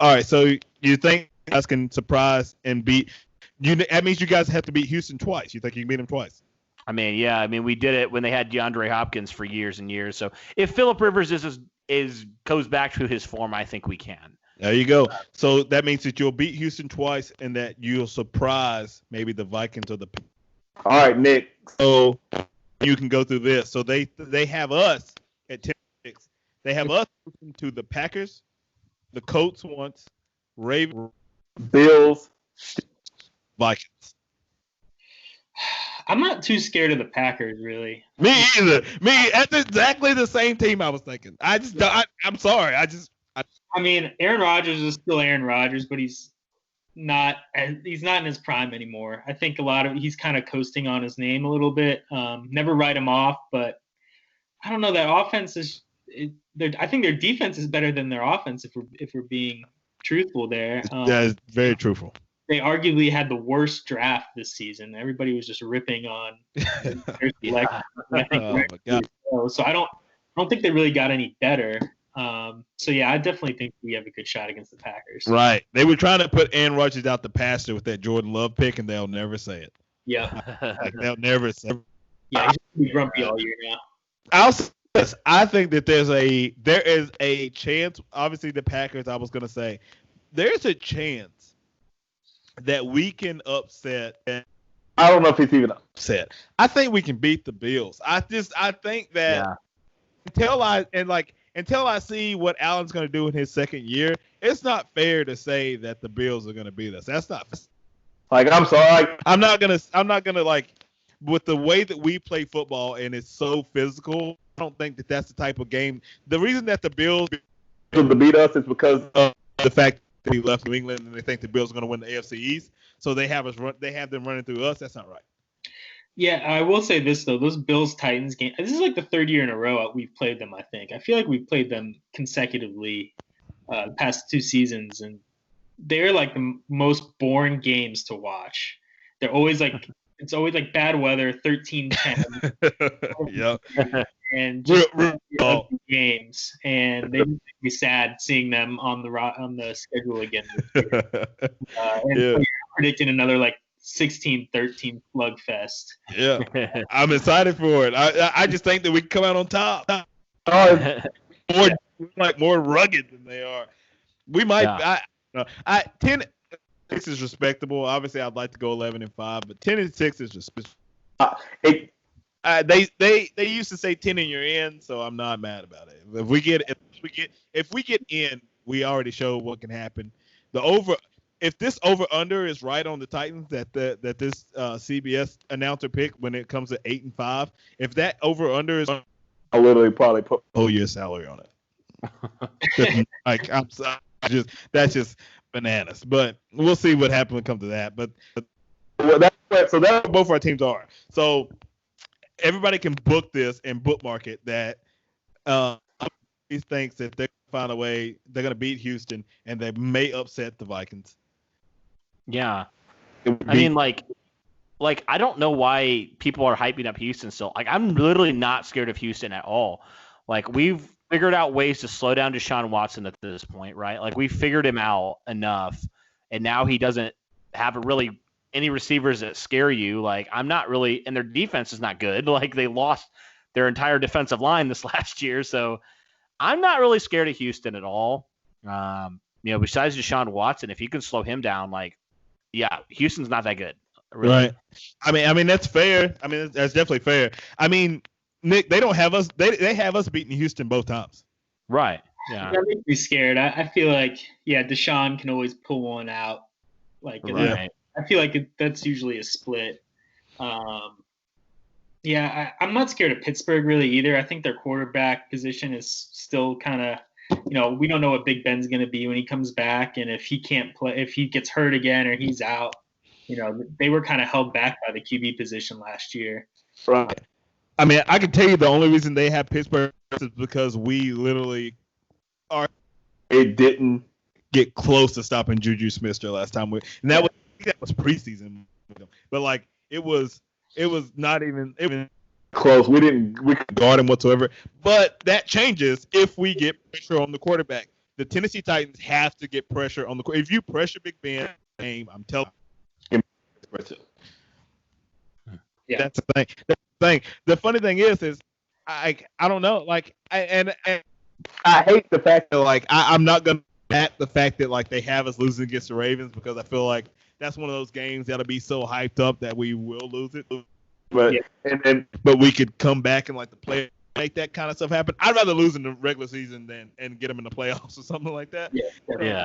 All right, so you think you guys can surprise and beat? That means you guys have to beat Houston twice. You think you can beat them twice? I mean, yeah. I mean, we did it when they had DeAndre Hopkins for years and years. So if Phillip Rivers goes back to his form, I think we can. There you go. So that means that you'll beat Houston twice and that you'll surprise maybe the Vikings or the. All right, Nick. So you can go through this. So they have us at 10-6. They have us to the Packers, the Colts once, Ravens, Bills, Vikings. I'm not too scared of the Packers, really. Me either. Me, that's exactly the same team I was thinking. I'm sorry. I mean, Aaron Rodgers is still Aaron Rodgers, but he's not in his prime anymore. I think he's kind of coasting on his name a little bit. Never write him off, but I don't know. That offense I think their defense is better than their offense if we're being truthful there. That is very truthful. They arguably had the worst draft this season. Everybody was just ripping on their selection. I think Oh my God. so I don't think they really got any better. So yeah, I definitely think we have a good shot against the Packers. Right. They were trying to put Aaron Rodgers out the pasture with that Jordan Love pick, and they'll never say it. Yeah. Like, they'll never say it. Yeah, he's gonna be grumpy all year now. I'll say this. I think that there is a chance. Obviously, the Packers. I was going to say there's a chance that we can upset. I don't know if he's even Upset. I think we can beat the Bills. I think that until I see what Allen's going to do in his second year, it's not fair to say that the Bills are going to beat us. That's not. like. I'm sorry. I'm not gonna like with the way that we play football and it's so physical. I don't think that that's the type of game. The reason that the Bills To beat us is because of the fact that he left New England and they think the Bills are going to win the AFC East, so they have them running through us. That's not right. Yeah, I will say this though, those Bills-Titans game. This is like the third year in a row we've played them. I think I feel like we've played them consecutively the past 2 seasons, and they're like the most boring games to watch. They're always like it's always like bad weather, 13-10. Yep. And just Oh. games, and they would be sad seeing them on the schedule again. This year. And Yeah. I'm predicting another like 16-13 slugfest. Yeah. I'm excited for it. I just think that we can come out on top. More rugged than they are. We might. Yeah. 10-6 is respectable. Obviously, I'd like to go 11-5, but 10-6 is respectable. They used to say 10 and you're in, so I'm not mad about it. If we get in, we already show what can happen. If this over under is right on the Titans that this CBS announcer picked when it comes to 8-5, if that over under is, I literally probably put whole year salary on it. Like that's just bananas. But we'll see what happens when it comes to that. But that's what both our teams are. So everybody can book this and bookmark it that he thinks that they're going to find a way, they're going to beat Houston, and they may upset the Vikings. Yeah. I mean, like I don't know why people are hyping up Houston still. Like, I'm literally not scared of Houston at all. Like, we've figured out ways to slow down Deshaun Watson at this point, right? Like, we figured him out enough, and now he doesn't have really any receivers that scare you. Like, I'm not really – and their defense is not good. Like, they lost their entire defensive line this last year. So, I'm not really scared of Houston at all. Besides Deshaun Watson, if you can slow him down, like, yeah, Houston's not that good. Really. Right. I mean that's fair. I mean that's definitely fair. I mean, Nick, they don't have us. They have us beating Houston both times. Right. Yeah. That makes me scared. I feel like Deshaun can always pull one out. Like Right. I feel like that's usually a split. I'm not scared of Pittsburgh really either. I think their quarterback position is still kind of. We don't know what Big Ben's going to be when he comes back, and if he can't play, if he gets hurt again or he's out, they were kind of held back by the QB position last year. Right. I mean, I can tell you the only reason they have Pittsburgh is because we literally it didn't get close to stopping Juju Smith-Schuster last time. And that was preseason. But, like, it was not even close. We could guard him whatsoever. But that changes if we get pressure on the quarterback. The Tennessee Titans have to get pressure on the quarterback. If you pressure Big Ben, I'm telling you. That's the thing. That's the thing. The funny thing is I don't know. Like, and I hate the fact that like I'm not gonna bat the fact that like they have us losing against the Ravens because I feel like that's one of those games that'll be so hyped up that we will lose it. but But we could come back and like the play make that kind of stuff happen. I'd rather lose in the regular season and get them in the playoffs or something like that. Yeah.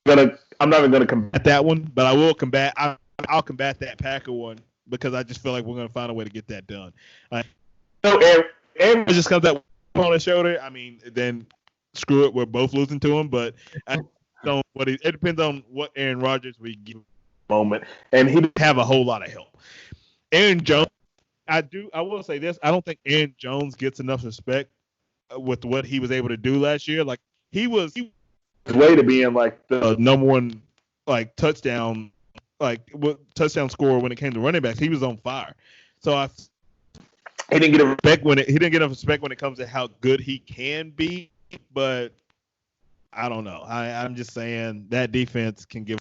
I'm not even gonna combat At that one, but I will combat. I'll combat that Packer one because I just feel like we're gonna find a way to get that done. So Aaron just comes out on his shoulder. I mean, then screw it, we're both losing to him. But it depends on what Aaron Rodgers we give moment, and he didn't have a whole lot of help. Aaron Jones, I will say this: I don't think Aaron Jones gets enough respect with what he was able to do last year. Like he was way to being like the number one like touchdown scorer when it came to running backs. He was on fire. So he didn't get enough respect when it comes to how good he can be. But I don't know. I'm just saying that defense can give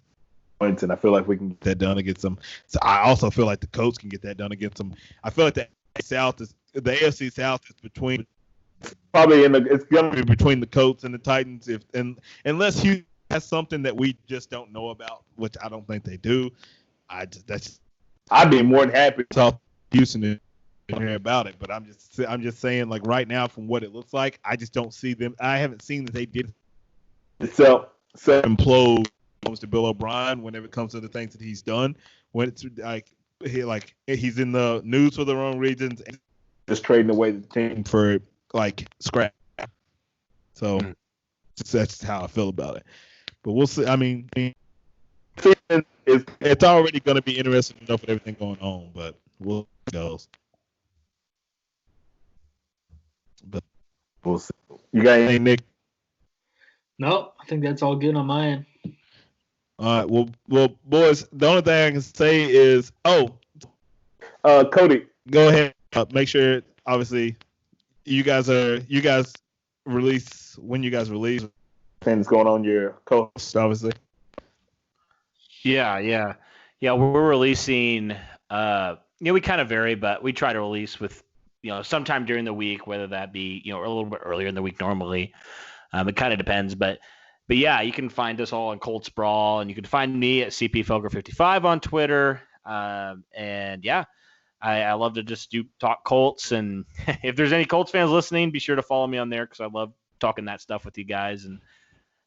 points, and I feel like we can get that done against them. So I also feel like the Colts can get that done against them. I feel like the AFC South is between it's gonna be between the Colts and the Titans unless Houston has something that we just don't know about, which I don't think they do. I'd be more than happy to talk to Houston and hear about it, but I'm just saying, like right now, from what it looks like, I just don't see them. I haven't seen that they did so implode when it comes to Bill O'Brien whenever it comes to the things that he's done. When it's like he's in the news for the wrong reasons, and just trading away the team for like scrap. So that's how I feel about it. But we'll see. I mean, it's already going to be interesting enough with everything going on, but we'll see how it goes. But we'll see. You got anything, Nick? No, I think that's all good on my end. All right. Well, boys, the only thing I can say is, Cody, go ahead. Make sure, obviously, you guys release when you guys release. Things going on your co-host, obviously. Yeah. We're releasing. We kind of vary, but we try to release with sometime during the week, whether that be a little bit earlier in the week normally. It kind of depends, but yeah, you can find us all on Colts Brawl, and you can find me at CPFoger55 on Twitter. And yeah, I love to just talk Colts, and if there's any Colts fans listening, be sure to follow me on there because I love talking that stuff with you guys and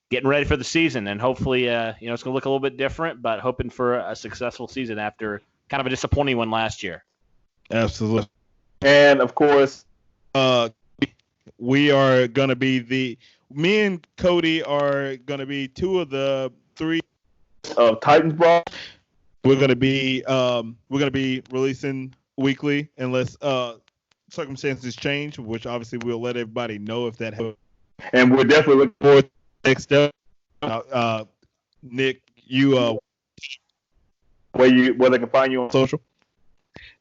getting ready for the season. And hopefully, it's going to look a little bit different, but hoping for a successful season after kind of a disappointing one last year. Absolutely. And of course, we are going to be me and Cody are going to be two of the three Titans Brawl. We're going to be releasing weekly unless circumstances change, which obviously we'll let everybody know if that happens. And we're definitely looking forward to the next step. Nick, you where they can find you on social?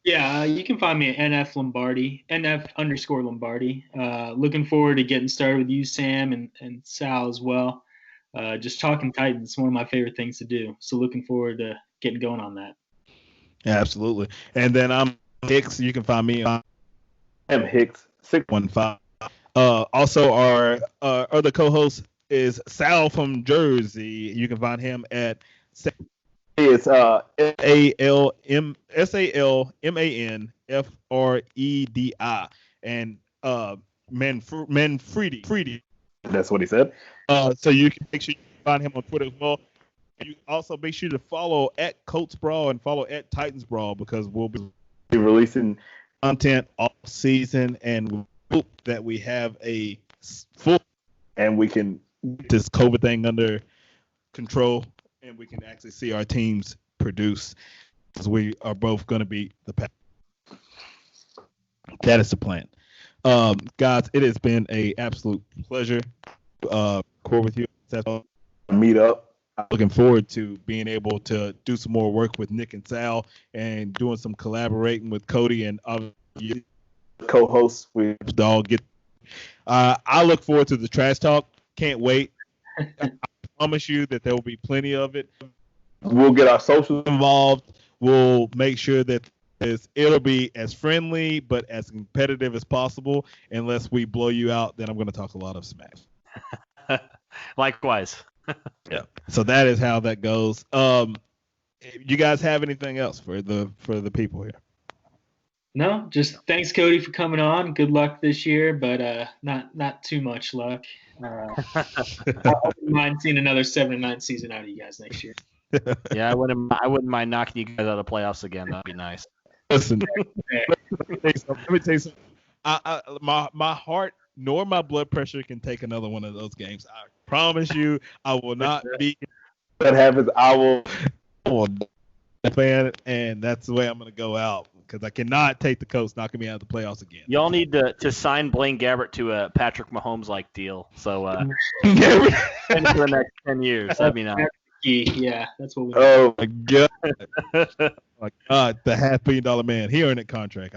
Yeah, you can find me at NF Lombardi, NF_Lombardi. Looking forward to getting started with you, Sam, and Sal as well. Just talking Titans is one of my favorite things to do. So looking forward to getting going on that. Yeah, absolutely. And then I'm Hicks. You can find me on Hicks 615. Also, our other co-host is Sal from Jersey. You can find him at it's SALMANFREDI and Manfredi. That's what he said. So you can make sure you find him on Twitter as well. You also make sure to follow at Colts Brawl and follow at Titans Brawl because we'll be releasing content all season, and we hope that we have a full and we can get this COVID thing under control. And we can actually see our teams produce because we are both going to be the Pack. That is the plan. Guys, it has been an absolute pleasure record with you. Meet up. I'm looking forward to being able to do some more work with Nick and Sal and doing some collaborating with Cody and other co-hosts. We all get. I look forward to the trash talk. Can't wait. I promise you that there will be plenty of it. We'll get our socials involved. We'll make sure that is it'll be as friendly but as competitive as possible. Unless we blow you out, then I'm going to talk a lot of smack. Likewise. Yeah. So that is how that goes. You guys have anything else for the people here? No, just thanks, Cody, for coming on. Good luck this year, but not too much luck. I wouldn't mind seeing another 7-9 season out of you guys next year. Yeah, I wouldn't mind knocking you guys out of the playoffs again. That'd be nice. Listen, let me tell you something. My heart nor my blood pressure can take another one of those games. I promise you, I will not be. That happens. I will fan, and that's the way I'm going to go out because I cannot take the Colts knocking me out of the playoffs again. Y'all need to sign Blaine Gabbert to a Patrick Mahomes-like deal. So for the next 10 years, that'd be nice. Yeah, that's what we. Oh my God! My God, the $500 million man. He earned a contract.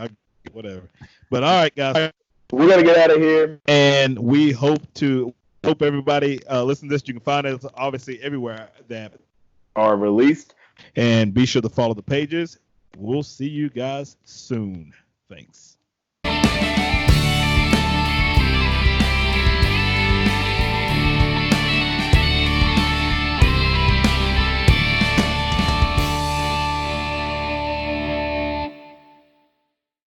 Whatever. But all right, guys, we're gonna get out of here, and we hope everybody listen to this. You can find us obviously everywhere that are released, and be sure to follow the pages. We'll see you guys soon. Thanks.